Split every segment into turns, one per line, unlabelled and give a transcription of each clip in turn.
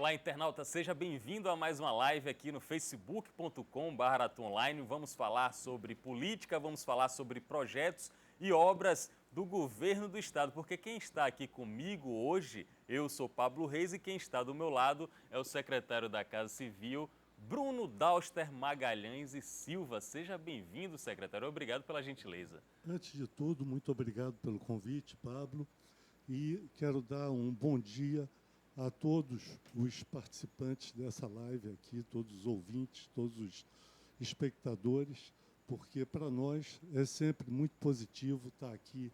Olá, internauta, seja bem-vindo a mais uma live aqui no facebook.com/atuonline. Vamos falar sobre política, vamos falar sobre projetos e obras do governo do estado, porque quem está aqui comigo hoje, eu sou Pablo Reis, e quem está do meu lado é o secretário da Casa Civil, Bruno Dauster Magalhães e Silva. Seja bem-vindo, secretário. Obrigado pela gentileza.
Antes de tudo, muito obrigado pelo convite, Pablo, e quero dar um bom dia a todos os participantes dessa live aqui, todos os ouvintes, todos os espectadores, porque para nós é sempre muito positivo estar aqui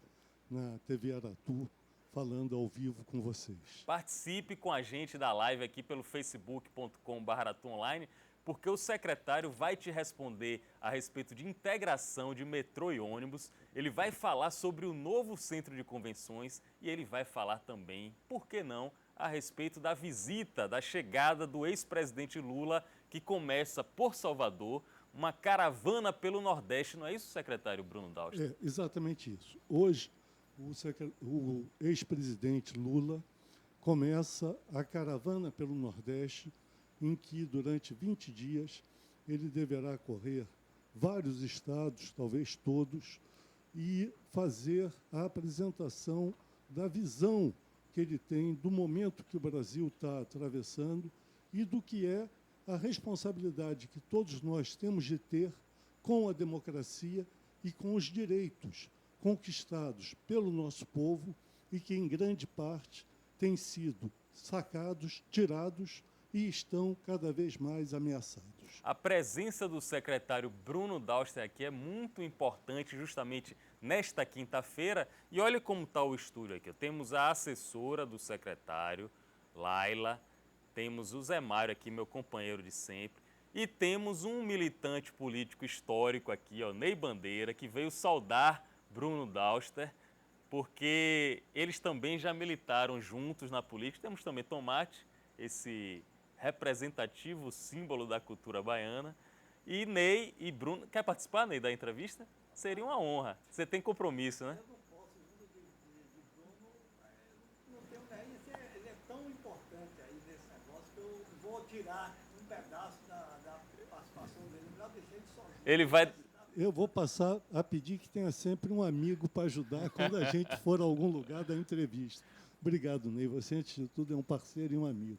na TV Aratu falando ao vivo com vocês.
Participe com a gente da live aqui pelo facebook.com/atuonline, porque o secretário vai te responder a respeito de integração de metrô e ônibus, ele vai falar sobre o novo centro de convenções e ele vai falar também, por que não, a respeito da visita, da chegada do ex-presidente Lula, que começa por Salvador, uma caravana pelo Nordeste. Não é isso, secretário Bruno Dauster?
É exatamente isso. Hoje, o ex-presidente Lula começa a caravana pelo Nordeste, em que, durante 20 dias, ele deverá correr vários estados, talvez todos, e fazer a apresentação da visão que ele tem do momento que o Brasil está atravessando e do que é a responsabilidade que todos nós temos de ter com a democracia e com os direitos conquistados pelo nosso povo e que, em grande parte, têm sido sacados, tirados e estão cada vez mais ameaçados.
A presença do secretário Bruno Dauster aqui é muito importante justamente nesta quinta-feira. E olha como está o estúdio aqui. Temos a assessora do secretário, Laila, temos o Zé Mário aqui, meu companheiro de sempre, e temos um militante político histórico aqui, ó, Ney Bandeira, que veio saudar Bruno Dauster, porque eles também já militaram juntos na política. Temos também Tomate, esse representativo símbolo da cultura baiana. E Ney e Bruno... Quer participar, Ney, da entrevista? Seria uma honra. Você tem compromisso, né?
Eu não posso, junto de Bruno, não tenho nem... Ele é tão importante aí nesse negócio que eu vou tirar um pedaço da participação dele. Melhor deixar ele sozinho.
Ele vai...
Eu vou passar a pedir que tenha sempre um amigo para ajudar quando a gente for a algum lugar da entrevista. Obrigado, Ney. Você, antes de tudo, é um parceiro e um amigo.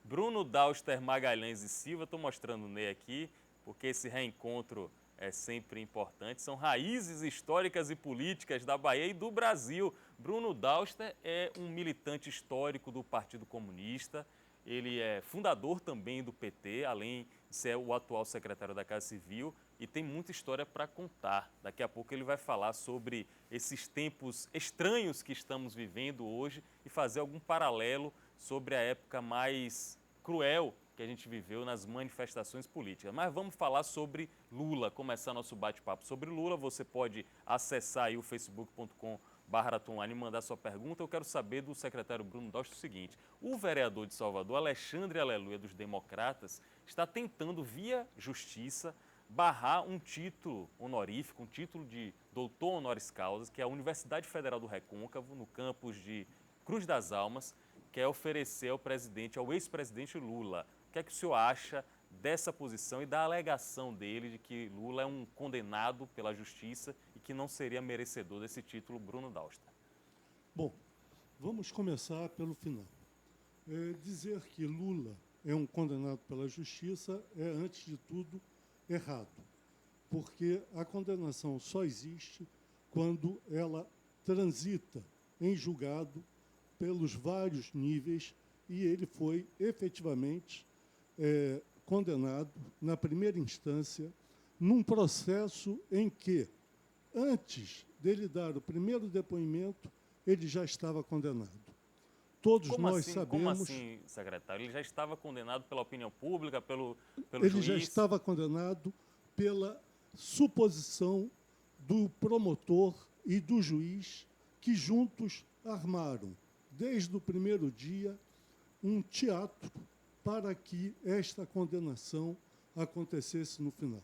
Bruno Dauster Magalhães e Silva, estou mostrando o Ney aqui, porque esse reencontro é sempre importante. São raízes históricas e políticas da Bahia e do Brasil. Bruno Dauster é um militante histórico do Partido Comunista, ele é fundador também do PT, além de ser o atual secretário da Casa Civil, e tem muita história para contar. Daqui a pouco ele vai falar sobre esses tempos estranhos que estamos vivendo hoje e fazer algum paralelo sobre a época mais cruel que a gente viveu nas manifestações políticas. Mas vamos falar sobre Lula, começar nosso bate-papo sobre Lula. Você pode acessar aí o facebook.com/atuonline e mandar sua pergunta. Eu quero saber do secretário Bruno Dauster o seguinte: o vereador de Salvador, Alexandre Aleluia, dos Democratas, está tentando, via justiça, barrar um título honorífico, um título de doutor honoris causa, que a Universidade Federal do Recôncavo, no campus de Cruz das Almas, quer oferecer ao presidente, ao ex-presidente Lula. O que é que o senhor acha dessa posição e da alegação dele de que Lula é um condenado pela justiça e que não seria merecedor desse título, Bruno Dauster?
Bom, vamos começar pelo final. Dizer que Lula é um condenado pela justiça é, antes de tudo, errado, porque a condenação só existe quando ela transita em julgado pelos vários níveis e ele foi efetivamente condenado na primeira instância num processo em que, antes dele dar o primeiro depoimento, ele já estava condenado. Todos nós sabemos...
Como assim, secretário? Ele já estava condenado pela opinião pública, pelo
ele
juiz?
Já estava condenado pela suposição do promotor e do juiz que juntos armaram, desde o primeiro dia, um teatro para que esta condenação acontecesse no final.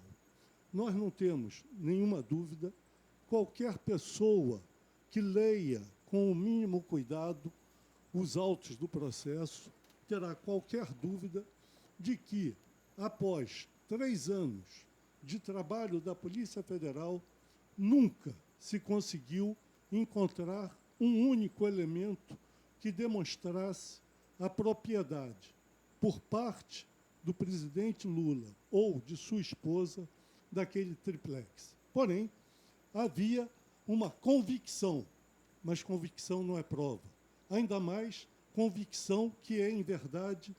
Nós não temos nenhuma dúvida, qualquer pessoa que leia com o mínimo cuidado os autos do processo terá qualquer dúvida de que, após 3 anos de trabalho da Polícia Federal, nunca se conseguiu encontrar um único elemento que demonstrasse a propriedade, por parte do presidente Lula ou de sua esposa, daquele triplex. Porém, havia uma convicção, mas convicção não é prova. Ainda mais convicção que é, em verdade,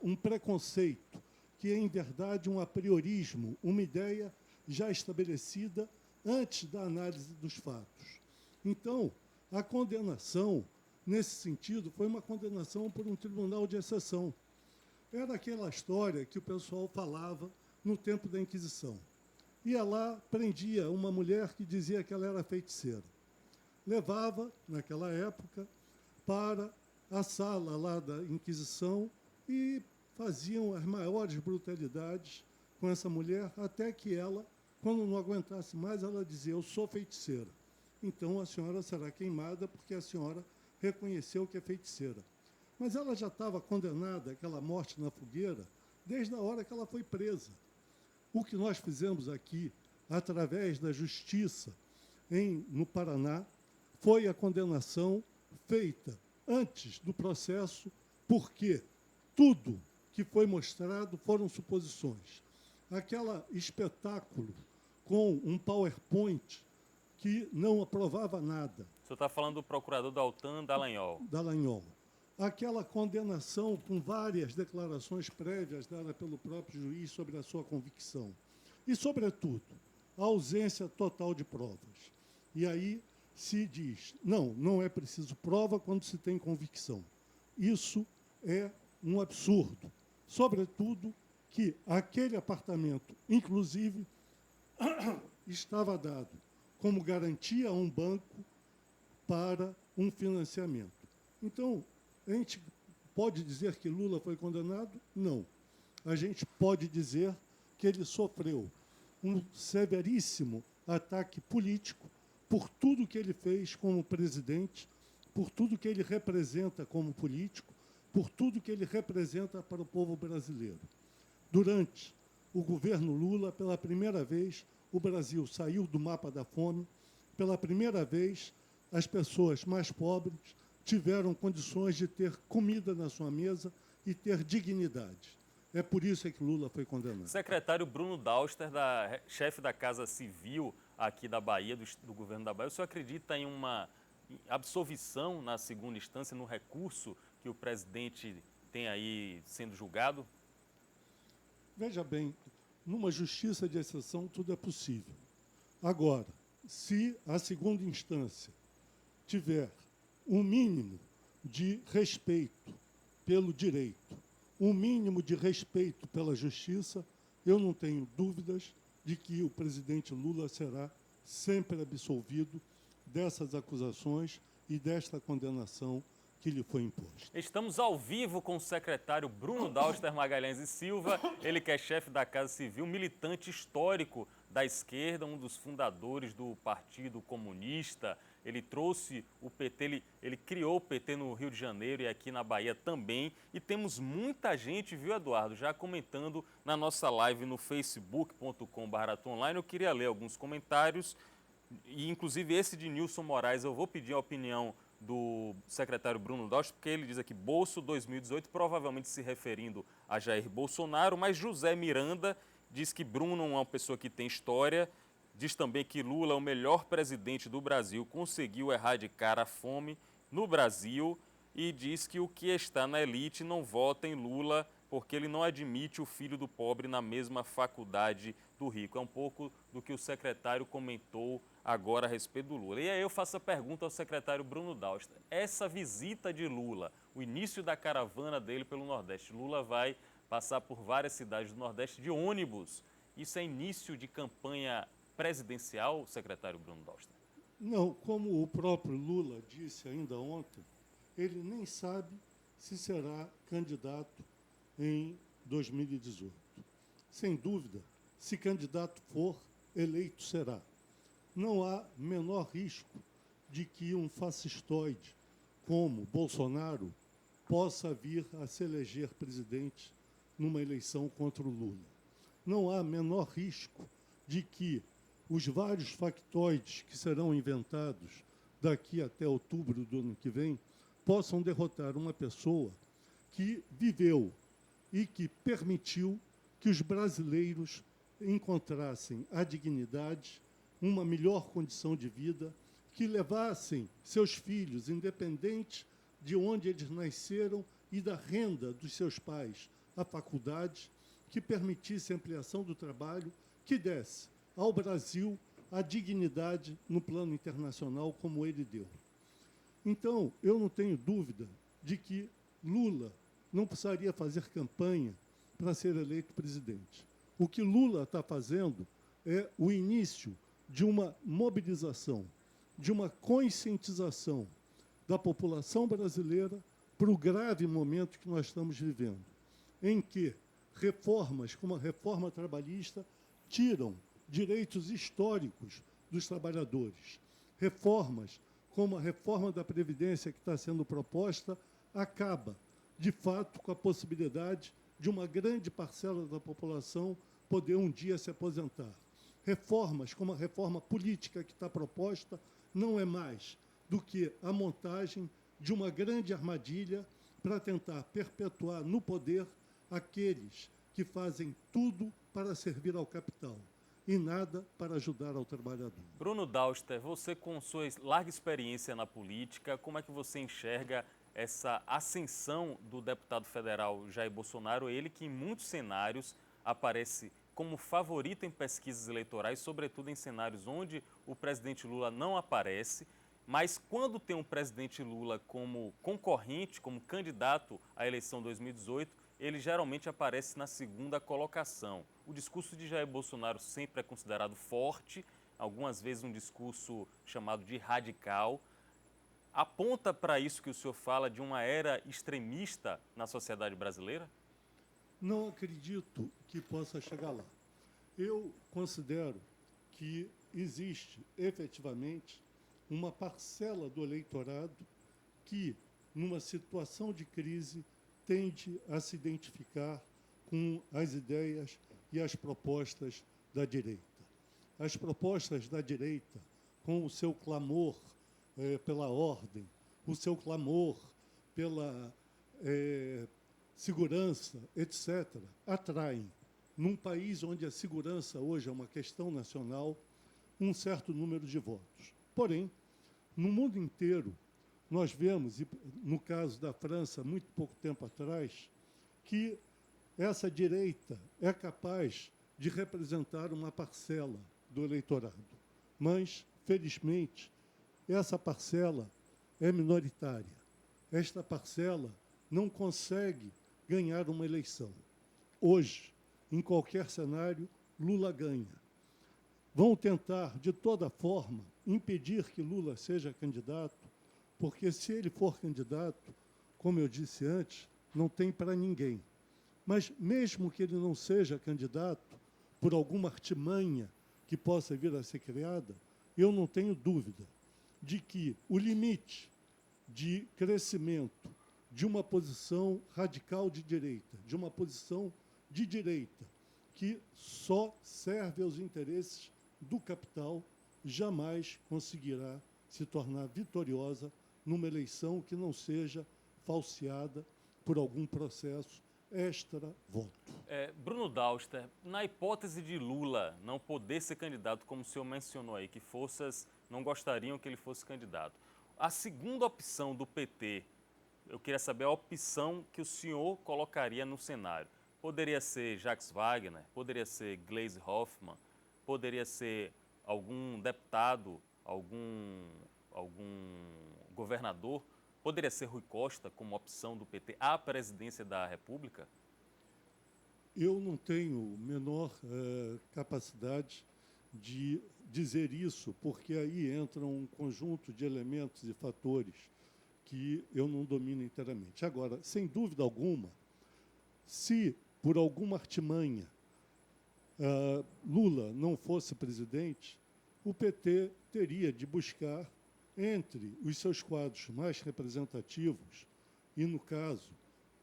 um preconceito, que é, em verdade, um apriorismo, uma ideia já estabelecida antes da análise dos fatos. Então, a condenação, nesse sentido, foi uma condenação por um tribunal de exceção. Era aquela história que o pessoal falava no tempo da Inquisição. Ia lá, prendia uma mulher que dizia que ela era feiticeira. Levava, naquela época, para a sala lá da Inquisição e faziam as maiores brutalidades com essa mulher, até que ela, quando não aguentasse mais, ela dizia: eu sou feiticeira. Então a senhora será queimada porque a senhora reconheceu que é feiticeira. Mas ela já estava condenada àquela morte na fogueira desde a hora que ela foi presa. O que nós fizemos aqui, através da justiça no Paraná, foi a condenação feita antes do processo, porque tudo que foi mostrado foram suposições. Aquele espetáculo com um PowerPoint que não aprovava nada.
O senhor está falando do procurador Daltan Dallagnol.
Dallagnol. Aquela condenação com várias declarações prévias dadas pelo próprio juiz sobre a sua convicção. E, sobretudo, a ausência total de provas. E aí se diz, não é preciso prova quando se tem convicção. Isso é um absurdo. Sobretudo que aquele apartamento, inclusive, estava dado como garantia a um banco para um financiamento. Então, a gente pode dizer que Lula foi condenado? Não. A gente pode dizer que ele sofreu um severíssimo ataque político por tudo que ele fez como presidente, por tudo que ele representa como político, por tudo que ele representa para o povo brasileiro. Durante o governo Lula, pela primeira vez, o Brasil saiu do mapa da fome, pela primeira vez, as pessoas mais pobres tiveram condições de ter comida na sua mesa e ter dignidade. É por isso que Lula foi condenado.
Secretário Bruno Dauster, chefe da Casa Civil aqui da Bahia, do governo da Bahia, o senhor acredita em uma absolvição na segunda instância, no recurso que o presidente tem aí sendo julgado?
Veja bem, numa justiça de exceção tudo é possível. Agora, se a segunda instância tiver um mínimo de respeito pelo direito, um mínimo de respeito pela justiça, eu não tenho dúvidas de que o presidente Lula será sempre absolvido dessas acusações e desta condenação que lhe foi imposta.
Estamos ao vivo com o secretário Bruno Dauster Magalhães e Silva, ele que é chefe da Casa Civil, militante histórico da esquerda, um dos fundadores do Partido Comunista. Ele trouxe o PT, ele criou o PT no Rio de Janeiro e aqui na Bahia também. E temos muita gente, viu, Eduardo, já comentando na nossa live no facebook.com/online. Eu queria ler alguns comentários, e inclusive esse de Nilson Moraes. Eu vou pedir a opinião do secretário Bruno Dauster, porque ele diz aqui, Bolso 2018, provavelmente se referindo a Jair Bolsonaro, mas José Miranda diz que Bruno é uma pessoa que tem história. Diz também que Lula é o melhor presidente do Brasil, conseguiu erradicar a fome no Brasil, e diz que o que está na elite não vota em Lula porque ele não admite o filho do pobre na mesma faculdade do rico. É um pouco do que o secretário comentou agora a respeito do Lula. E aí eu faço a pergunta ao secretário Bruno Dauster. Essa visita de Lula, o início da caravana dele pelo Nordeste, Lula vai passar por várias cidades do Nordeste de ônibus. Isso é início de campanha presidencial, secretário Bruno Dauster?
Não, como o próprio Lula disse ainda ontem, ele nem sabe se será candidato em 2018. Sem dúvida, se candidato for, eleito será. Não há menor risco de que um fascistoide como Bolsonaro possa vir a se eleger presidente numa eleição contra o Lula. Não há menor risco de que os vários factoides que serão inventados daqui até outubro do ano que vem possam derrotar uma pessoa que viveu e que permitiu que os brasileiros encontrassem a dignidade, uma melhor condição de vida, que levassem seus filhos, independente de onde eles nasceram e da renda dos seus pais, à faculdade, que permitisse a ampliação do trabalho, que desse ao Brasil a dignidade no plano internacional como ele deu. Então, eu não tenho dúvida de que Lula não precisaria fazer campanha para ser eleito presidente. O que Lula está fazendo é o início de uma mobilização, de uma conscientização da população brasileira para o grave momento que nós estamos vivendo, em que reformas como a reforma trabalhista tiram direitos históricos dos trabalhadores. Reformas como a reforma da Previdência que está sendo proposta acaba, de fato, com a possibilidade de uma grande parcela da população poder um dia se aposentar. Reformas como a reforma política que está proposta não é mais do que a montagem de uma grande armadilha para tentar perpetuar no poder aqueles que fazem tudo para servir ao capital e nada para ajudar ao trabalhador.
Bruno Dauster, você com sua larga experiência na política, como é que você enxerga essa ascensão do deputado federal Jair Bolsonaro, ele que em muitos cenários aparece como favorito em pesquisas eleitorais, sobretudo em cenários onde o presidente Lula não aparece, mas quando tem um presidente Lula como concorrente, como candidato à eleição 2018, ele geralmente aparece na segunda colocação. O discurso de Jair Bolsonaro sempre é considerado forte, algumas vezes um discurso chamado de radical. Aponta para isso que o senhor fala de uma era extremista na sociedade brasileira?
Não acredito que possa chegar lá. Eu considero que existe, efetivamente, uma parcela do eleitorado que, numa situação de crise, tende a se identificar com as ideias e as propostas da direita. As propostas da direita, com o seu clamor pela ordem, o seu clamor pela segurança, etc., atraem, num país onde a segurança hoje é uma questão nacional, um certo número de votos. Porém, no mundo inteiro, nós vemos, e no caso da França, muito pouco tempo atrás, que essa direita é capaz de representar uma parcela do eleitorado. Mas, felizmente, essa parcela é minoritária. Esta parcela não consegue ganhar uma eleição. Hoje, em qualquer cenário, Lula ganha. Vão tentar, de toda forma, impedir que Lula seja candidato, porque se ele for candidato, como eu disse antes, não tem para ninguém. Mas mesmo que ele não seja candidato, por alguma artimanha que possa vir a ser criada, eu não tenho dúvida de que o limite de crescimento de uma posição radical de direita, de uma posição de direita, que só serve aos interesses do capital, jamais conseguirá se tornar vitoriosa numa eleição que não seja falseada por algum processo extra-voto.
Bruno Dauster, na hipótese de Lula não poder ser candidato, como o senhor mencionou aí, que forças não gostariam que ele fosse candidato, a segunda opção do PT, eu queria saber a opção que o senhor colocaria no cenário. Poderia ser Jacques Wagner, poderia ser Gleisi Hoffmann, poderia ser algum deputado, algum governador, poderia ser Rui Costa como opção do PT à presidência da República?
Eu não tenho menor capacidade de dizer isso, porque aí entra um conjunto de elementos e fatores que eu não domino inteiramente. Agora, sem dúvida alguma, se por alguma artimanha Lula não fosse presidente, o PT teria de buscar, entre os seus quadros mais representativos, E, no caso,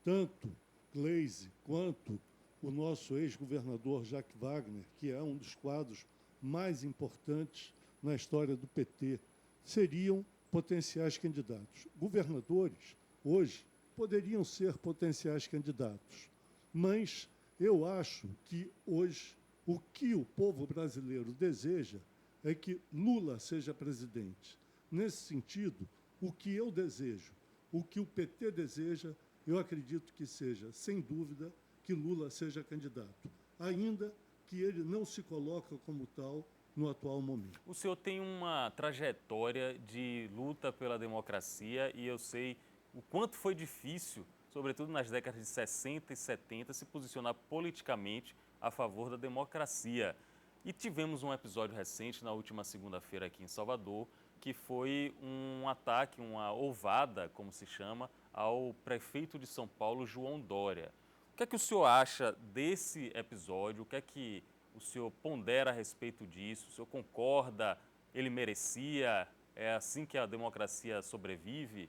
tanto Gleisi quanto o nosso ex-governador Jacques Wagner, que é um dos quadros mais importantes na história do PT, seriam potenciais candidatos. Governadores, hoje, poderiam ser potenciais candidatos, mas eu acho que hoje o que o povo brasileiro deseja é que Lula seja presidente. Nesse sentido, o que eu desejo, o que o PT deseja, eu acredito que seja, sem dúvida, que Lula seja candidato, ainda que ele não se coloque como tal no atual momento.
O senhor tem uma trajetória de luta pela democracia e eu sei o quanto foi difícil, sobretudo nas décadas de 60 e 70, se posicionar politicamente a favor da democracia. E tivemos um episódio recente, na última segunda-feira aqui em Salvador, que foi um ataque, uma ovada, como se chama, ao prefeito de São Paulo, João Dória. O que é que o senhor acha desse episódio? O que é que o senhor pondera a respeito disso? O senhor concorda? Ele merecia? É assim que a democracia sobrevive?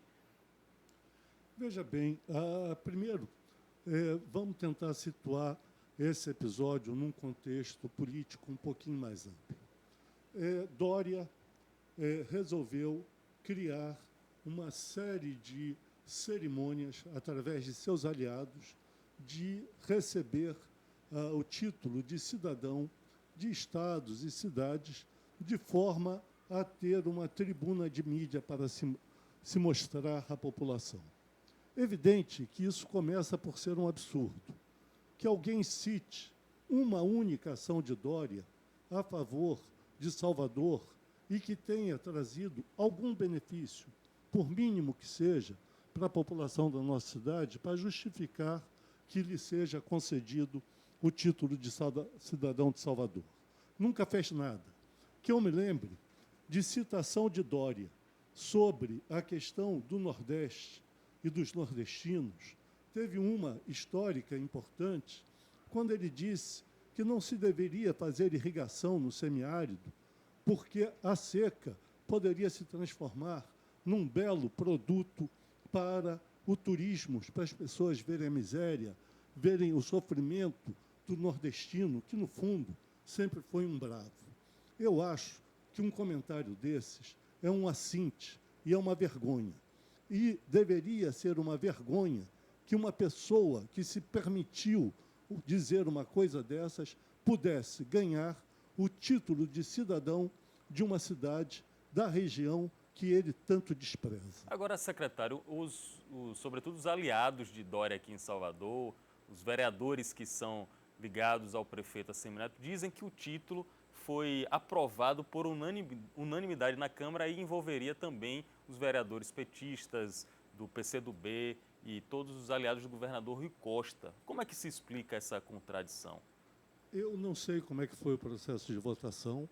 Veja bem, primeiro, vamos tentar situar esse episódio num contexto político um pouquinho mais amplo. Dória resolveu criar uma série de cerimônias, através de seus aliados, de receber o título de cidadão de estados e cidades, de forma a ter uma tribuna de mídia para se mostrar à população. Evidente que isso começa por ser um absurdo. Que alguém cite uma única ação de Dória a favor de Salvador e que tenha trazido algum benefício, por mínimo que seja, para a população da nossa cidade, para justificar que lhe seja concedido o título de cidadão de Salvador. Nunca fez nada. Que eu me lembre de citação de Dória sobre a questão do Nordeste e dos nordestinos, teve uma histórica importante, quando ele disse que não se deveria fazer irrigação no semiárido, porque a seca poderia se transformar num belo produto para o turismo, para as pessoas verem a miséria, verem o sofrimento do nordestino, que, no fundo, sempre foi um bravo. Eu acho que um comentário desses é um assinte e é uma vergonha. E deveria ser uma vergonha que uma pessoa que se permitiu dizer uma coisa dessas pudesse ganhar o título de cidadão de uma cidade da região que ele tanto despreza.
Agora, secretário, sobretudo os aliados de Dória aqui em Salvador, os vereadores que são ligados ao prefeito Assemineto, dizem que o título foi aprovado por unanimidade na Câmara e envolveria também os vereadores petistas do PCdoB e todos os aliados do governador Rui Costa. Como é que se explica essa contradição?
Eu não sei como é que foi o processo de votação.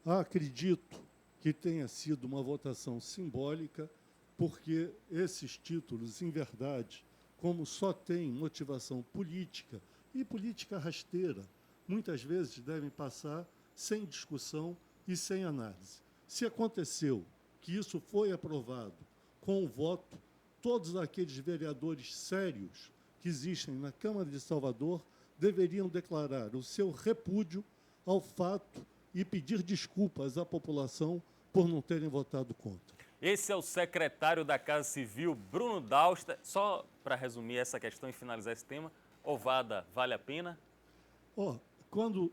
Acredito que tenha sido uma votação simbólica, porque esses títulos, em verdade, como só têm motivação política e política rasteira, muitas vezes devem passar sem discussão e sem análise. Se aconteceu que isso foi aprovado com o voto, todos aqueles vereadores sérios que existem na Câmara de Salvador deveriam declarar o seu repúdio ao fato e pedir desculpas à população por não terem votado contra.
Esse é o secretário da Casa Civil, Bruno Dauster. Só para resumir essa questão e finalizar esse tema, ovada vale a pena?
Quando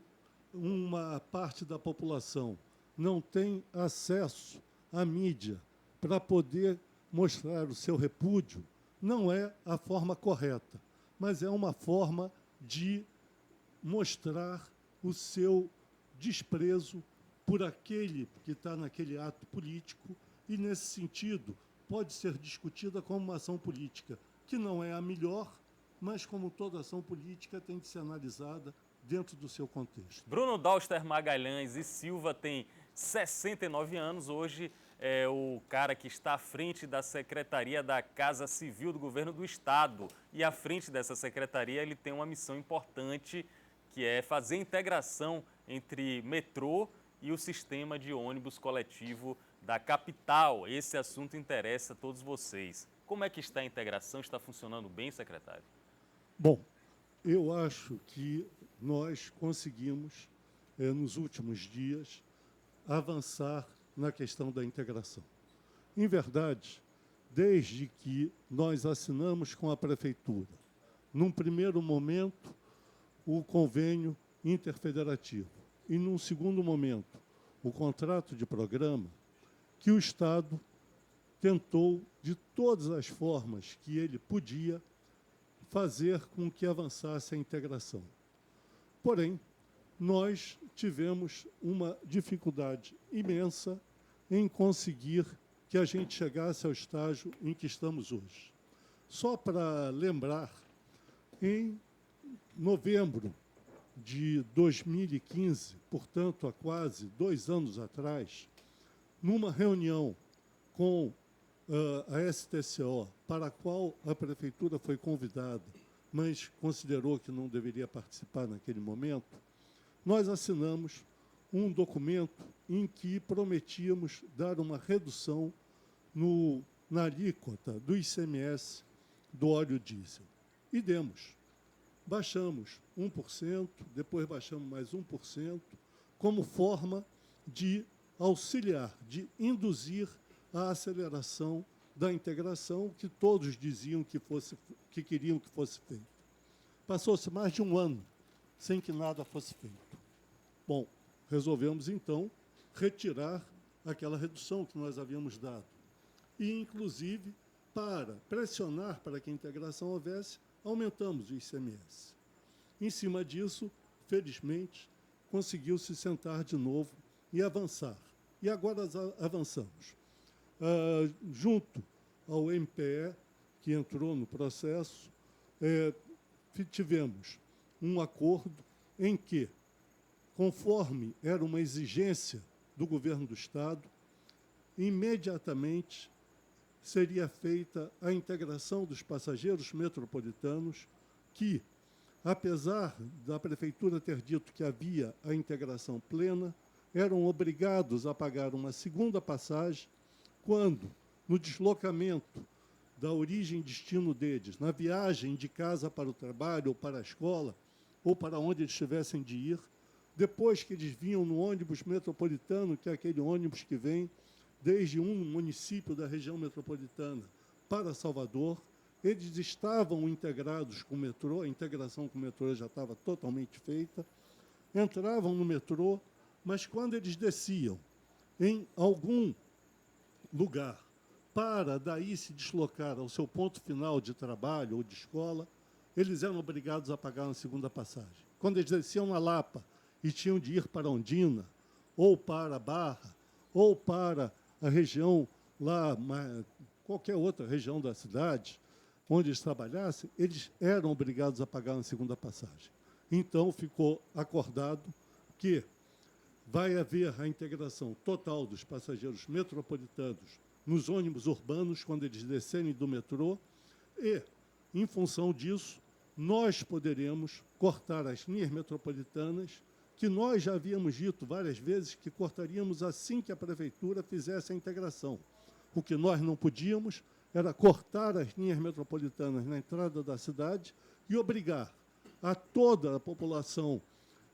uma parte da população não tem acesso à mídia para poder mostrar o seu repúdio, não é a forma correta, mas é uma forma de mostrar o seu desprezo por aquele que está naquele ato político e, nesse sentido, pode ser discutida como uma ação política, que não é a melhor, mas como toda ação política tem de ser analisada dentro do seu contexto.
Bruno Dauster Magalhães e Silva tem 69 anos, hoje é o cara que está à frente da Secretaria da Casa Civil do Governo do Estado. E à frente dessa secretaria ele tem uma missão importante, que é fazer a integração entre metrô e o sistema de ônibus coletivo da capital. Esse assunto interessa a todos vocês. Como é que está a integração? Está funcionando bem, secretário?
Bom, eu acho que nós conseguimos, nos últimos dias, avançar na questão da integração. Em verdade, desde que nós assinamos com a Prefeitura, num primeiro momento, o convênio interfederativo e, num segundo momento, o contrato de programa, que o Estado tentou, de todas as formas que ele podia, fazer com que avançasse a integração. Porém, nós tivemos uma dificuldade imensa em conseguir que a gente chegasse ao estágio em que estamos hoje. Só para lembrar, em novembro de 2015, portanto, há quase 2 anos atrás, numa reunião com a STCO, para a qual a Prefeitura foi convidada, mas considerou que não deveria participar naquele momento, nós assinamos um documento em que prometíamos dar uma redução na alíquota do ICMS do óleo diesel. E demos. Baixamos 1%, depois baixamos mais 1%, como forma de auxiliar, de induzir a aceleração da integração que todos diziam que queriam que fosse feita. Passou-se mais de um ano sem que nada fosse feito. Bom, resolvemos, então, retirar aquela redução que nós havíamos dado. E, inclusive, para pressionar para que a integração houvesse, aumentamos o ICMS. Em cima disso, felizmente, conseguiu-se sentar de novo e avançar. E agora avançamos. Junto ao MPE, que entrou no processo, tivemos um acordo em que, conforme era uma exigência do governo do Estado, imediatamente seria feita a integração dos passageiros metropolitanos que, apesar da Prefeitura ter dito que havia a integração plena, eram obrigados a pagar uma segunda passagem quando, no deslocamento da origem e destino deles, na viagem de casa para o trabalho ou para a escola, ou para onde eles tivessem de ir, depois que eles vinham no ônibus metropolitano, que é aquele ônibus que vem desde um município da região metropolitana para Salvador, eles estavam integrados com o metrô, a integração com o metrô já estava totalmente feita, entravam no metrô, mas quando eles desciam em algum lugar para daí se deslocar ao seu ponto final de trabalho ou de escola, eles eram obrigados a pagar uma segunda passagem. Quando eles desciam na Lapa e tinham de ir para Ondina, ou para Barra, ou para a região lá, qualquer outra região da cidade, onde eles trabalhassem, eles eram obrigados a pagar uma segunda passagem. Então, ficou acordado que vai haver a integração total dos passageiros metropolitanos nos ônibus urbanos, quando eles descerem do metrô, e, em função disso, nós poderemos cortar as linhas metropolitanas, que nós já havíamos dito várias vezes que cortaríamos assim que a Prefeitura fizesse a integração. O que nós não podíamos era cortar as linhas metropolitanas na entrada da cidade e obrigar a toda a população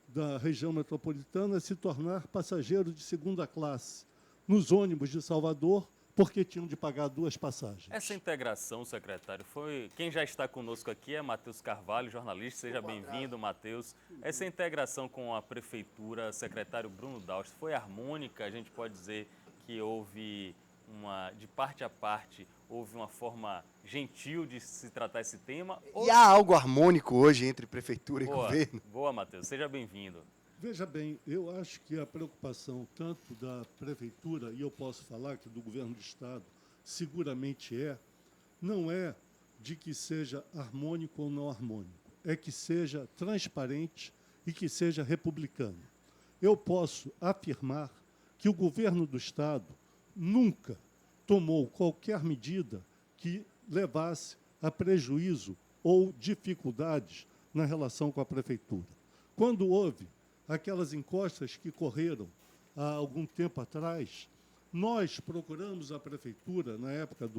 da região metropolitana a se tornar passageiro de segunda classe nos ônibus de Salvador, porque tinham de pagar 2 passagens.
Essa integração, secretário, foi... Quem já está conosco aqui é Matheus Carvalho, jornalista. Seja bem-vindo, Matheus. Essa integração com a Prefeitura, secretário Bruno Dauster, foi harmônica? A gente pode dizer que houve de parte a parte, houve uma forma gentil de se tratar esse tema?
E há algo harmônico hoje entre Prefeitura e governo?
Boa, Matheus. Seja bem-vindo.
Veja bem, eu acho que a preocupação tanto da Prefeitura, e eu posso falar que do Governo do Estado, seguramente não é de que seja harmônico ou não harmônico, é que seja transparente e que seja republicano. Eu posso afirmar que o Governo do Estado nunca tomou qualquer medida que levasse a prejuízo ou dificuldades na relação com a Prefeitura. Quando houve aquelas encostas que correram há algum tempo atrás, Nós procuramos a prefeitura, na época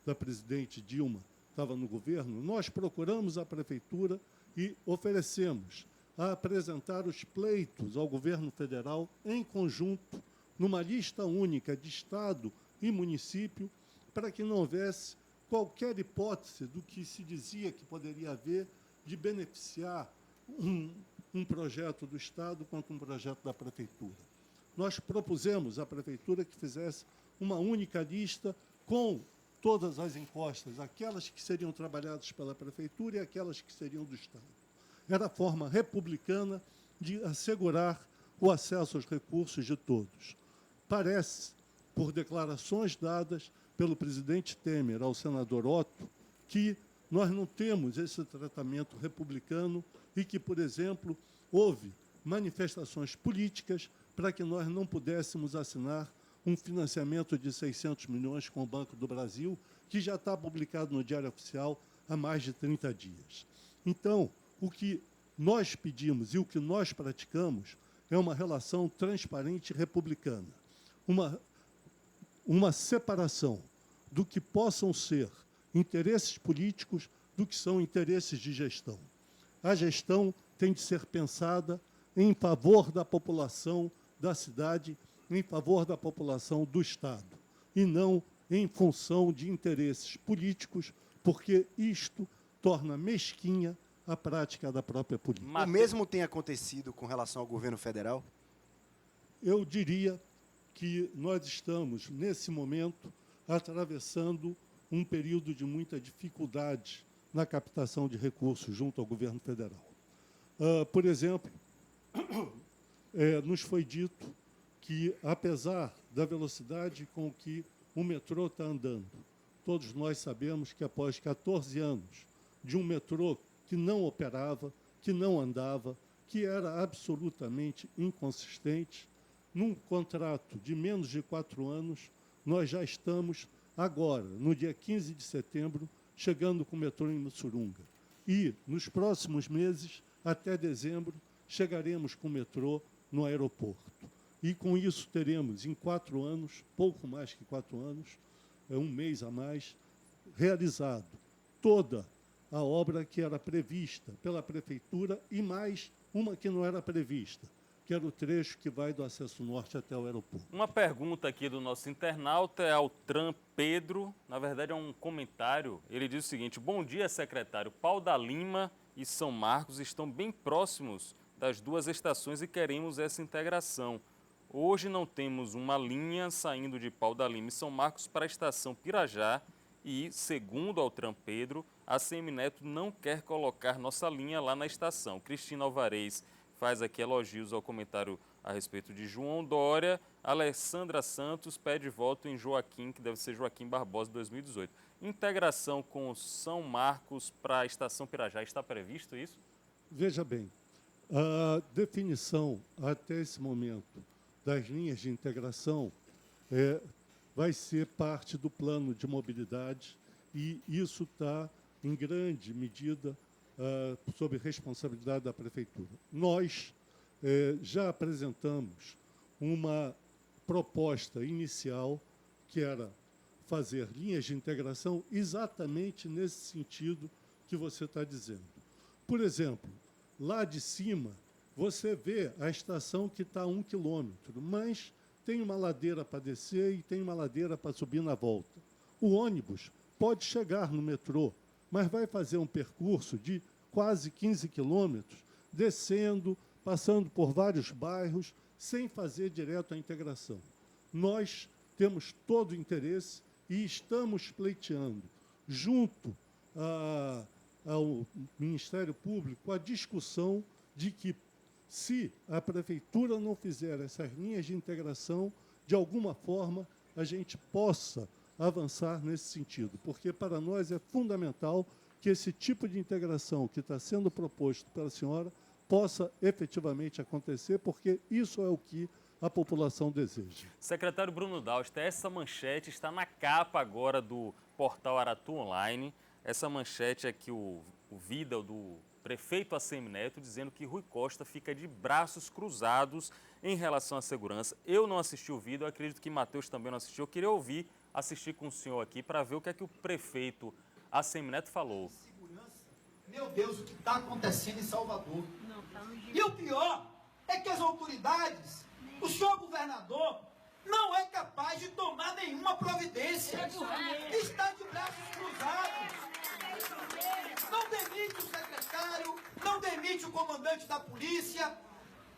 da presidente Dilma, estava no governo, nós procuramos a prefeitura e oferecemos a apresentar os pleitos ao governo federal em conjunto, numa lista única de Estado e município, para que não houvesse qualquer hipótese do que se dizia que poderia haver de beneficiar um projeto do Estado quanto um projeto da prefeitura. Nós propusemos à prefeitura que fizesse uma única lista com todas as encostas, aquelas que seriam trabalhadas pela prefeitura e aquelas que seriam do Estado. Era a forma republicana de assegurar o acesso aos recursos de todos. Parece, por declarações dadas pelo presidente Temer ao senador Otto, que nós não temos esse tratamento republicano e que, por exemplo, houve manifestações políticas para que nós não pudéssemos assinar um financiamento de 600 milhões com o Banco do Brasil, que já está publicado no Diário Oficial há mais de 30 dias. Então, o que nós pedimos e o que nós praticamos é uma relação transparente e republicana, uma separação do que possam ser interesses políticos do que são interesses de gestão. A gestão tem de ser pensada em favor da população da cidade, em favor da população do Estado, e não em função de interesses políticos, porque isto torna mesquinha a prática da própria política.
O mesmo tem acontecido com relação ao governo federal?
Eu diria que nós estamos, nesse momento, atravessando um período de muita dificuldade na captação de recursos junto ao governo federal. Por exemplo, nos foi dito que, apesar da velocidade com que o metrô está andando, todos nós sabemos que após 14 anos de um metrô que não operava, que não andava, que era absolutamente inconsistente, num contrato de menos de 4 anos, nós já estamos agora, no dia 15 de setembro, chegando com o metrô em Mussurunga. E, nos próximos meses, até dezembro, chegaremos com o metrô no aeroporto. E, com isso, teremos, em 4 anos, pouco mais que 4 anos, um mês a mais, realizado toda a obra que era prevista pela prefeitura e mais uma que não era prevista, que era o trecho que vai do acesso norte até o aeroporto.
Uma pergunta aqui do nosso internauta é ao Tran Pedro, na verdade é um comentário. Ele diz o seguinte: bom dia, secretário. Pau da Lima e São Marcos estão bem próximos das duas estações e queremos essa integração. Hoje não temos uma linha saindo de Pau da Lima e São Marcos para a estação Pirajá e, segundo ao Tran Pedro, a Semineto não quer colocar nossa linha lá na estação. Cristina Alvarez faz aqui elogios ao comentário a respeito de João Dória. Alessandra Santos pede voto em Joaquim, que deve ser Joaquim Barbosa, 2018. Integração com São Marcos para a estação Pirajá, está previsto isso?
Veja bem, a definição até esse momento das linhas de integração vai ser parte do plano de mobilidade e isso está, em grande medida, sob responsabilidade da prefeitura. Nós já apresentamos uma proposta inicial que era fazer linhas de integração exatamente nesse sentido que você está dizendo. Por exemplo, lá de cima, você vê a estação que está a 1 quilômetro, mas tem uma ladeira para descer e tem uma ladeira para subir na volta. O ônibus pode chegar no metrô, mas vai fazer um percurso de quase 15 quilômetros, descendo, passando por vários bairros, sem fazer direto a integração. Nós temos todo o interesse e estamos pleiteando, junto ao Ministério Público, a discussão de que, se a prefeitura não fizer essas linhas de integração, de alguma forma a gente possa avançar nesse sentido, porque para nós é fundamental que esse tipo de integração que está sendo proposto pela senhora possa efetivamente acontecer, porque isso é o que a população deseja.
Secretário Bruno Dauster, essa manchete está na capa agora do portal Aratu Online. Essa manchete é que o Vida, do prefeito Assemineto, dizendo que Rui Costa fica de braços cruzados em relação à segurança. Eu não assisti o vídeo, eu acredito que Matheus também não assistiu. Eu queria assistir com o senhor aqui para ver o que é que o prefeito Assemineto falou.
Meu Deus, o que está acontecendo em Salvador? E o pior é que as autoridades, o senhor governador, não é capaz de tomar nenhuma providência. Está de braços cruzados. Não demite o secretário, não demite o comandante da polícia,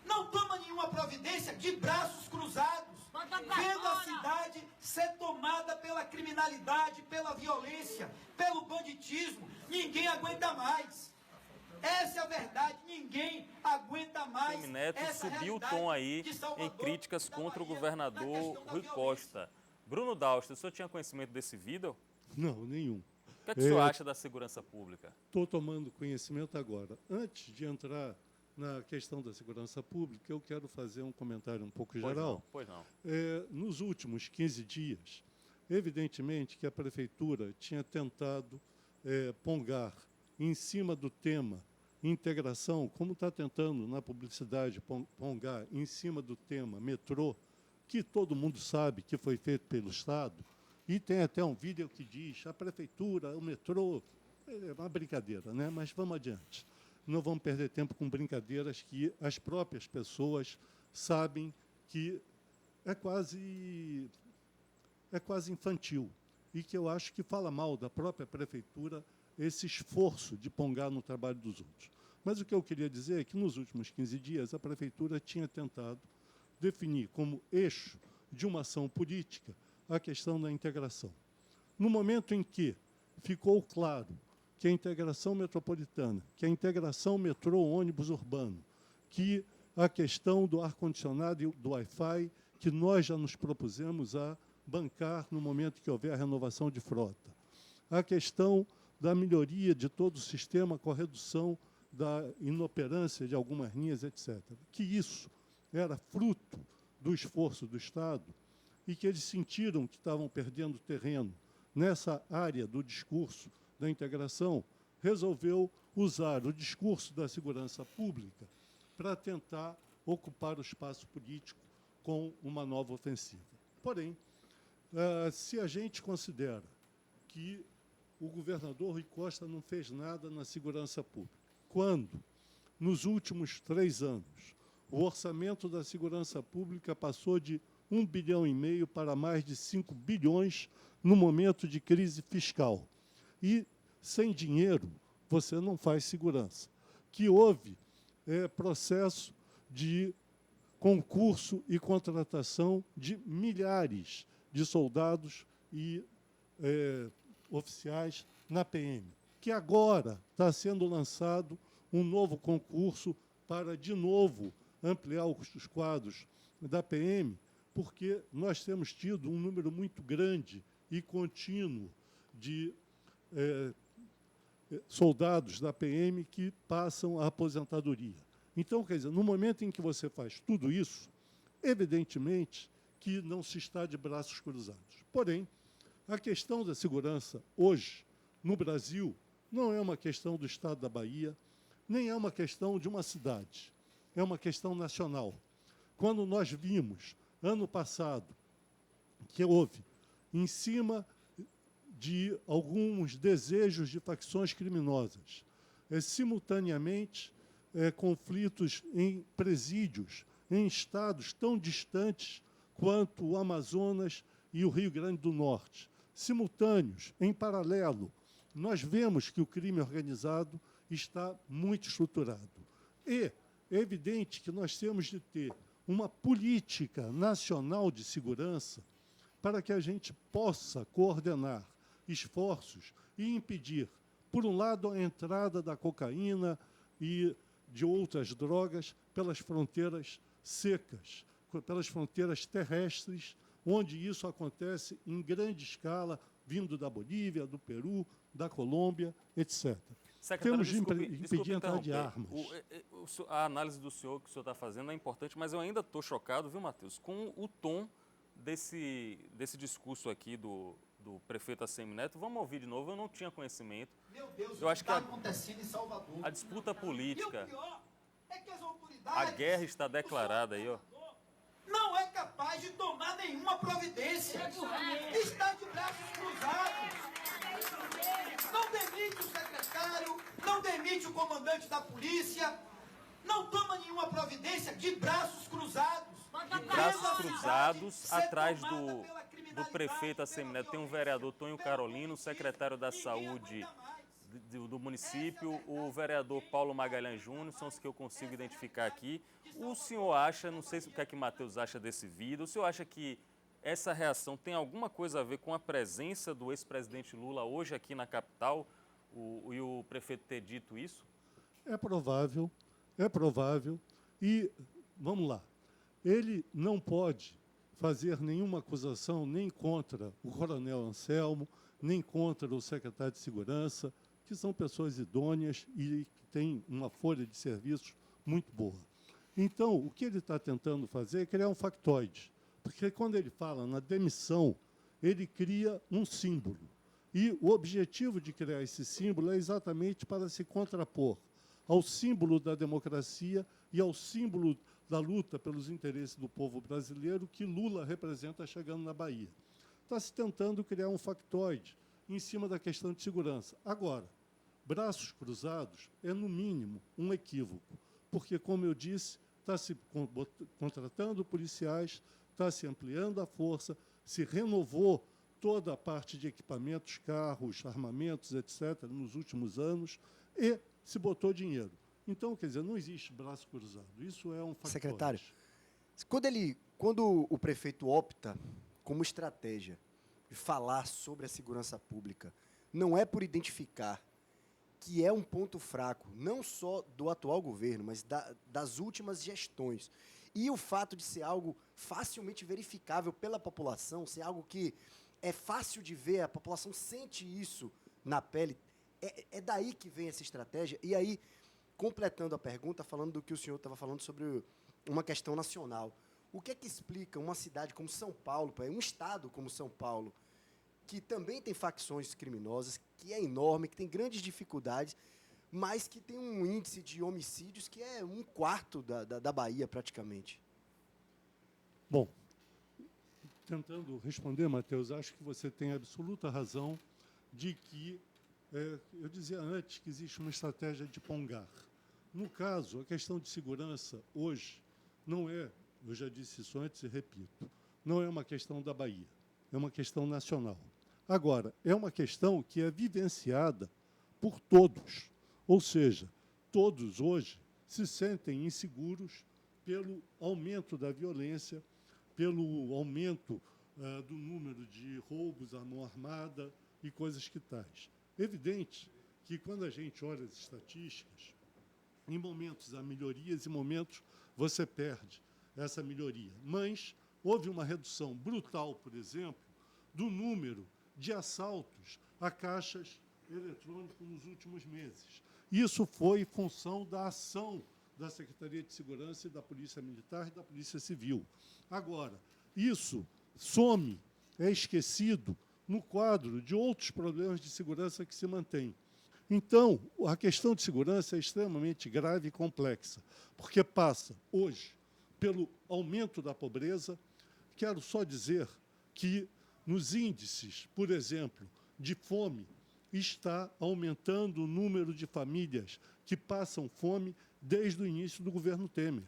não toma nenhuma providência, de braços cruzados, vendo a cidade ser tomada pela criminalidade, pela violência, pelo banditismo. Ninguém aguenta mais. Essa é a verdade, ninguém aguenta mais.
Assemineto
essa
subiu o tom aí em críticas contra o governador Rui Costa. Bruno Dauster, o senhor tinha conhecimento desse vídeo?
Não, nenhum.
O que é que o senhor acha da segurança pública?
Estou tomando conhecimento agora. Antes de entrar na questão da segurança pública, eu quero fazer um comentário um pouco geral.
Pois não.
Nos últimos 15 dias, evidentemente que a Prefeitura tinha tentado pongar em cima do tema integração, como está tentando na publicidade pongar em cima do tema metrô, que todo mundo sabe que foi feito pelo Estado, e tem até um vídeo que diz a Prefeitura, o metrô, é uma brincadeira, né? Mas vamos adiante. Não vamos perder tempo com brincadeiras que as próprias pessoas sabem que é quase infantil e que eu acho que fala mal da própria Prefeitura esse esforço de pongar no trabalho dos outros. Mas o que eu queria dizer é que nos últimos 15 dias a Prefeitura tinha tentado definir como eixo de uma ação política a questão da integração. No momento em que ficou claro que a integração metropolitana, que a integração metrô-ônibus urbano, que a questão do ar-condicionado e do Wi-Fi, que nós já nos propusemos a bancar no momento que houver a renovação de frota, a questão da melhoria de todo o sistema com a redução da inoperância de algumas linhas, etc. Que isso era fruto do esforço do Estado e que eles sentiram que estavam perdendo terreno nessa área do discurso da integração, resolveu usar o discurso da segurança pública para tentar ocupar o espaço político com uma nova ofensiva. Porém, se a gente considera que o governador Rui Costa não fez nada na segurança pública, quando, nos últimos 3 anos, o orçamento da segurança pública passou de 1,5 bilhão para mais de 5 bilhões no momento de crise fiscal. E, sem dinheiro, você não faz segurança. Que houve processo de concurso e contratação de milhares de soldados e oficiais na PM. Que agora está sendo lançado um novo concurso para, de novo, ampliar os quadros da PM, porque nós temos tido um número muito grande e contínuo de soldados da PM que passam a aposentadoria. Então, quer dizer, no momento em que você faz tudo isso, evidentemente que não se está de braços cruzados. Porém, a questão da segurança hoje, no Brasil, não é uma questão do Estado da Bahia, nem é uma questão de uma cidade, é uma questão nacional. Quando nós vimos, ano passado, que houve, em cima de alguns desejos de facções criminosas, simultaneamente, conflitos em presídios, em estados tão distantes quanto o Amazonas e o Rio Grande do Norte, simultâneos, em paralelo, nós vemos que o crime organizado está muito estruturado. E é evidente que nós temos de ter uma política nacional de segurança para que a gente possa coordenar esforços e impedir, por um lado, a entrada da cocaína e de outras drogas pelas fronteiras secas, pelas fronteiras terrestres, onde isso acontece em grande escala, vindo da Bolívia, do Peru, da Colômbia, etc.
Secretário,
Temos de impedir a entrada de armas.
A análise do senhor que o senhor está fazendo é importante, mas eu ainda estou chocado, viu, Matheus, com o tom desse discurso aqui do do prefeito Assemineto. Vamos ouvir de novo, eu não tinha conhecimento.
Meu Deus,
Eu acho que
está acontecendo em Salvador.
a disputa política,
E o pior é que as autoridades...
a guerra está declarada aí, ó.
Não é capaz de tomar nenhuma providência. Está de braços cruzados. Não demite o secretário, não demite o comandante da polícia, não toma nenhuma providência, de braços cruzados.
De braços cruzados, atrás do prefeito Assemineto tem um vereador, Tonho Carolino, secretário da Saúde do município, o vereador Paulo Magalhães Júnior, são os que eu consigo identificar aqui. O senhor acha, não sei o que é que Matheus acha desse vídeo, o senhor acha que essa reação tem alguma coisa a ver com a presença do ex-presidente Lula hoje aqui na capital e o prefeito ter dito isso?
É provável, e vamos lá, ele não pode fazer nenhuma acusação nem contra o coronel Anselmo, nem contra o secretário de Segurança, que são pessoas idôneas e que têm uma folha de serviços muito boa. Então, o que ele está tentando fazer é criar um factoide, porque quando ele fala na demissão, ele cria um símbolo. E o objetivo de criar esse símbolo é exatamente para se contrapor ao símbolo da democracia e ao símbolo da luta pelos interesses do povo brasileiro que Lula representa chegando na Bahia. Está se tentando criar um factoide em cima da questão de segurança. Agora, braços cruzados é, no mínimo, um equívoco, porque, como eu disse, está se contratando policiais, está se ampliando a força, se renovou toda a parte de equipamentos, carros, armamentos, etc., nos últimos anos, e se botou dinheiro. Então, quer dizer, não existe braço cruzado. Isso é um factor.
Secretário, quando o prefeito opta como estratégia de falar sobre a segurança pública, não é por identificar que é um ponto fraco, não só do atual governo, mas das últimas gestões. E o fato de ser algo facilmente verificável pela população, ser algo que é fácil de ver, a população sente isso na pele, é daí que vem essa estratégia. E aí, completando a pergunta, falando do que o senhor estava falando sobre uma questão nacional, o que é que explica uma cidade como São Paulo, um estado como São Paulo, que também tem facções criminosas, que é enorme, que tem grandes dificuldades, mas que tem um índice de homicídios que é 1/4 da Bahia, praticamente?
Bom, tentando responder, Matheus, acho que você tem absoluta razão de que, eu dizia antes que existe uma estratégia de pongar. No caso, a questão de segurança hoje não é, eu já disse isso antes e repito, não é uma questão da Bahia, é uma questão nacional. Agora, é uma questão que é vivenciada por todos, ou seja, todos hoje se sentem inseguros pelo aumento da violência, pelo aumento do número de roubos à mão armada e coisas que tais. Evidente que, quando a gente olha as estatísticas, em momentos há melhorias e momentos você perde essa melhoria. Mas houve uma redução brutal, por exemplo, do número de assaltos a caixas eletrônicos nos últimos meses. Isso foi função da ação da Secretaria de Segurança e da Polícia Militar e da Polícia Civil. Agora, isso some, é esquecido no quadro de outros problemas de segurança que se mantêm. Então, a questão de segurança é extremamente grave e complexa, porque passa, hoje, pelo aumento da pobreza. Quero só dizer que, nos índices, por exemplo, de fome, está aumentando o número de famílias que passam fome desde o início do governo Temer.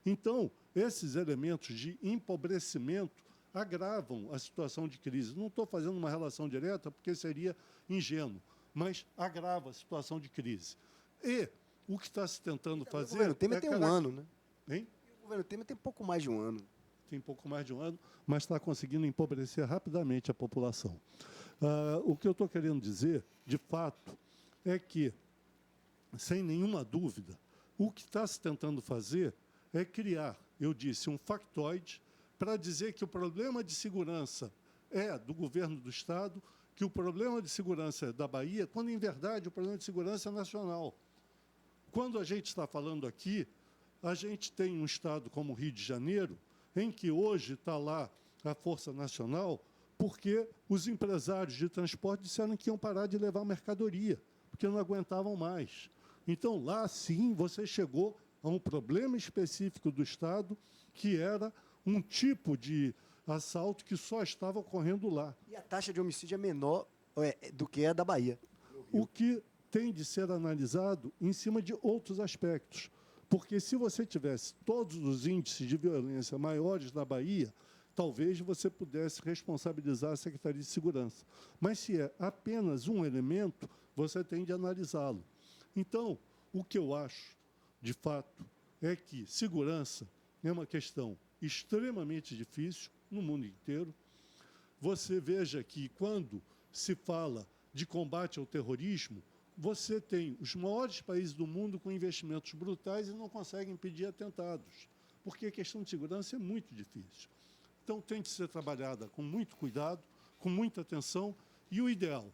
Então, esses elementos de empobrecimento agravam a situação de crise. Não estou fazendo uma relação direta, porque seria ingênuo, mas agrava a situação de crise. E o que está se tentando fazer... O
governo Temer tem um ano, né?
Hein?
O governo Temer tem pouco mais de um ano.
Tem pouco mais de um ano, mas está conseguindo empobrecer rapidamente a população. O que eu estou querendo dizer, de fato, é que, sem nenhuma dúvida, o que está se tentando fazer é criar, eu disse, um factoide para dizer que o problema de segurança é do governo do Estado, que o problema de segurança é da Bahia, quando, em verdade, o problema de segurança é nacional. Quando a gente está falando aqui, a gente tem um Estado como o Rio de Janeiro, em que hoje está lá a Força Nacional porque os empresários de transporte disseram que iam parar de levar mercadoria, porque não aguentavam mais. Então, lá, sim, você chegou a um problema específico do Estado, que era um tipo de assalto que só estava ocorrendo lá.
E a taxa de homicídio é menor do que a da Bahia.
O que tem de ser analisado em cima de outros aspectos. Porque se você tivesse todos os índices de violência maiores da Bahia, talvez você pudesse responsabilizar a Secretaria de Segurança. Mas se é apenas um elemento, você tem de analisá-lo. Então, o que eu acho, de fato, é que segurança é uma questão extremamente difícil no mundo inteiro. Você veja que, quando se fala de combate ao terrorismo, você tem os maiores países do mundo com investimentos brutais e não conseguem impedir atentados, porque a questão de segurança é muito difícil. Então, tem de ser trabalhada com muito cuidado, com muita atenção, e o ideal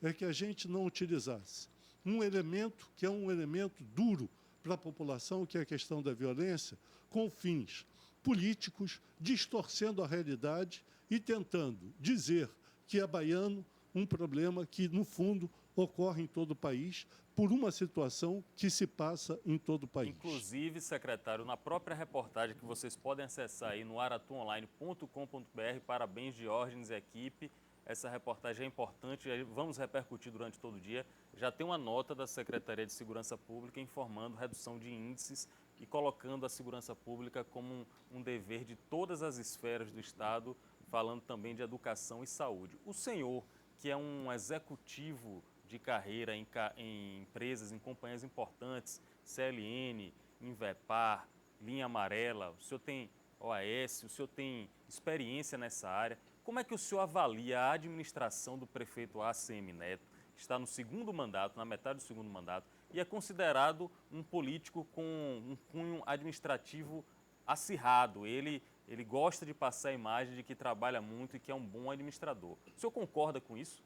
é que a gente não utilizasse um elemento que é um elemento duro para a população, que é a questão da violência, com fins políticos, distorcendo a realidade e tentando dizer que é baiano um problema que, no fundo, ocorre em todo o país, por uma situação que se passa em todo o país.
Inclusive, secretário, na própria reportagem que vocês podem acessar aí no aratuonline.com.br, parabéns Diógenes e equipe, essa reportagem é importante, vamos repercutir durante todo o dia. Já tem uma nota da Secretaria de Segurança Pública informando redução de índices e colocando a segurança pública como um dever de todas as esferas do Estado, falando também de educação e saúde. O senhor, que é um executivo de carreira em empresas, em companhias importantes, CLN, Invepar, Linha Amarela, o senhor tem OAS, o senhor tem experiência nessa área. Como é que o senhor avalia a administração do prefeito ACM Neto? Está no segundo mandato, na metade do segundo mandato, e é considerado um político com um cunho administrativo acirrado. Ele gosta de passar a imagem de que trabalha muito e que é um bom administrador. O senhor concorda com isso?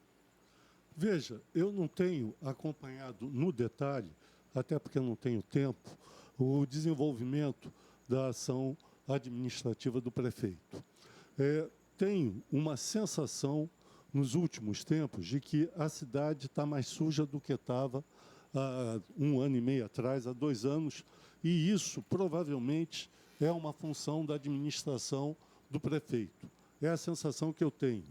Veja, eu não tenho acompanhado no detalhe, até porque eu não tenho tempo, o desenvolvimento da ação administrativa do prefeito. Tenho uma sensação, nos últimos tempos, de que a cidade está mais suja do que estava há 1 ano e meio atrás, há 2 anos, e isso provavelmente é uma função da administração do prefeito. É a sensação que eu tenho.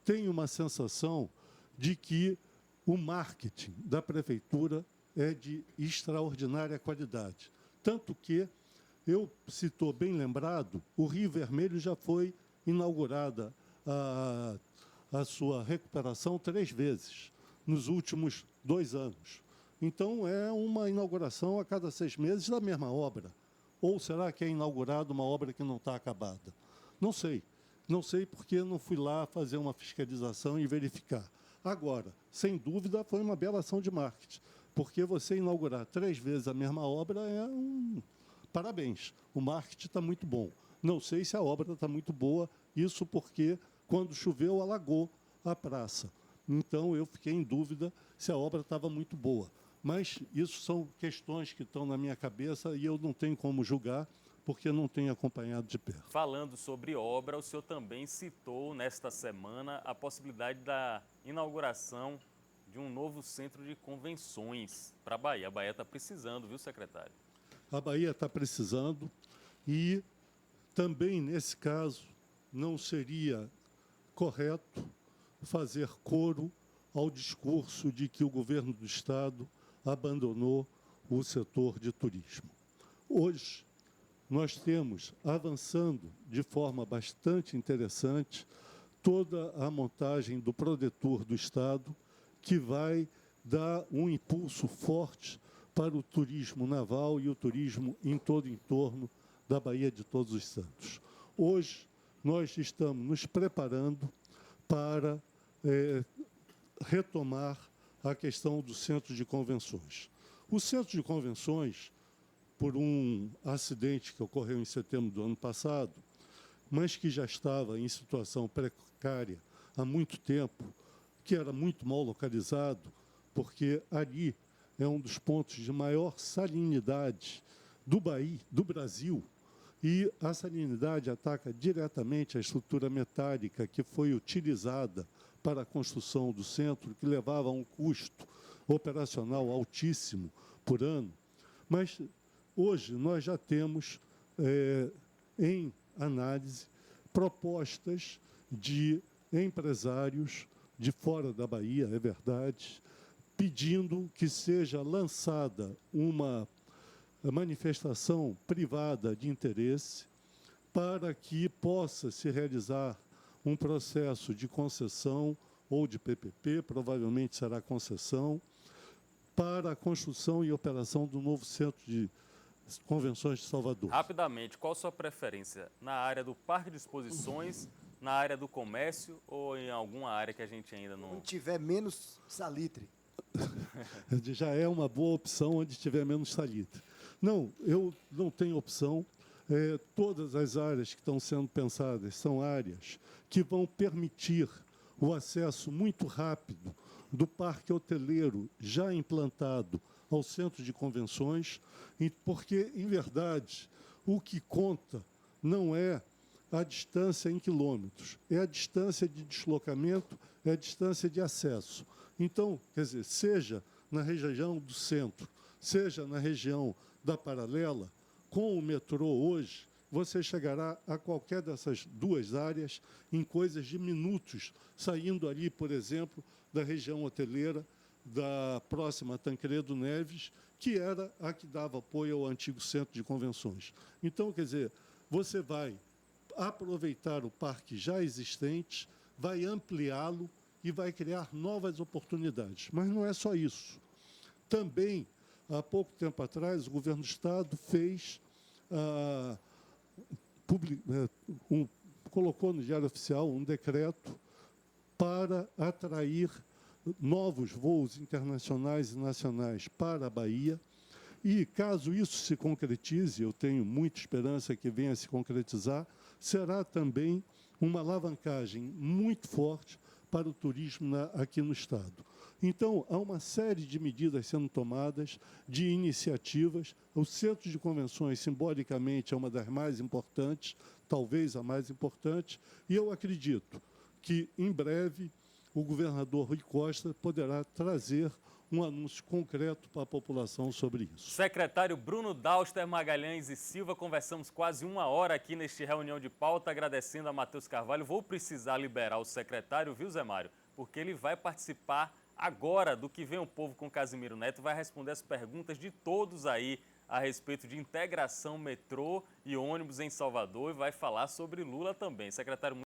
Tenho uma sensação de que o marketing da prefeitura é de extraordinária qualidade. Tanto que, se estou bem lembrado, o Rio Vermelho já foi inaugurada a sua recuperação 3 vezes nos últimos 2 anos. Então, é uma inauguração a cada 6 meses da mesma obra. Ou será que é inaugurada uma obra que não está acabada? Não sei. Não sei porque não fui lá fazer uma fiscalização e verificar. Agora, sem dúvida, foi uma bela ação de marketing, porque você inaugurar 3 vezes a mesma obra é parabéns. O marketing está muito bom. Não sei se a obra está muito boa, isso porque, quando choveu, alagou a praça. Então, eu fiquei em dúvida se a obra estava muito boa. Mas isso são questões que estão na minha cabeça e eu não tenho como julgar, porque não tenho acompanhado de perto.
Falando sobre obra, o senhor também citou, nesta semana, a possibilidade da inauguração de um novo centro de convenções para a Bahia. A Bahia está precisando, viu, secretário?
A Bahia está precisando e, também, nesse caso, não seria correto fazer coro ao discurso de que o governo do Estado abandonou o setor de turismo. Hoje, nós temos, avançando de forma bastante interessante, toda a montagem do Prodetur do Estado, que vai dar um impulso forte para o turismo naval e o turismo em todo o entorno da Baía de Todos os Santos. Hoje, nós estamos nos preparando para retomar a questão do centro de convenções. O centro de convenções, por um acidente que ocorreu em setembro do ano passado, mas que já estava em situação precária há muito tempo, que era muito mal localizado, porque ali é um dos pontos de maior salinidade do Brasil, E a salinidade ataca diretamente a estrutura metálica que foi utilizada para a construção do centro, que levava a um custo operacional altíssimo por ano. Mas hoje nós já temos em análise propostas de empresários de fora da Bahia, é verdade, pedindo que seja lançada uma manifestação privada de interesse para que possa se realizar um processo de concessão ou de PPP, provavelmente será concessão, para a construção e operação do novo centro de convenções de Salvador.
Rapidamente, qual a sua preferência? Na área do parque de exposições, na área do comércio ou em alguma área que a gente ainda não...
Onde tiver menos salitre.
Já é uma boa opção onde tiver menos salitre. Não, eu não tenho opção. Todas as áreas que estão sendo pensadas são áreas que vão permitir o acesso muito rápido do parque hoteleiro já implantado ao centro de convenções, porque, em verdade, o que conta não é a distância em quilômetros, é a distância de deslocamento, é a distância de acesso. Então, quer dizer, seja na região do centro, seja na região da Paralela, com o metrô hoje, você chegará a qualquer dessas duas áreas em coisas de minutos, saindo ali, por exemplo, da região hoteleira, da próxima Tancredo Neves, que era a que dava apoio ao antigo centro de convenções. Então, quer dizer, você vai aproveitar o parque já existente, vai ampliá-lo e vai criar novas oportunidades. Mas não é só isso. Também, há pouco tempo atrás, o governo do Estado fez, colocou no Diário Oficial um decreto para atrair novos voos internacionais e nacionais para a Bahia. E, caso isso se concretize, eu tenho muita esperança que venha a se concretizar, será também uma alavancagem muito forte para o turismo aqui no Estado. Então, há uma série de medidas sendo tomadas, de iniciativas. O Centro de Convenções, simbolicamente, é uma das mais importantes, talvez a mais importante, e eu acredito que, em breve, o governador Rui Costa poderá trazer um anúncio concreto para a população sobre isso.
Secretário Bruno Dauster Magalhães e Silva, conversamos quase uma hora aqui neste reunião de pauta, agradecendo a Matheus Carvalho. Vou precisar liberar o secretário, viu, Zé Mário? Porque ele vai participar agora do Que Vem o Povo com Casimiro Neto, vai responder as perguntas de todos aí a respeito de integração metrô e ônibus em Salvador e vai falar sobre Lula também. Secretário,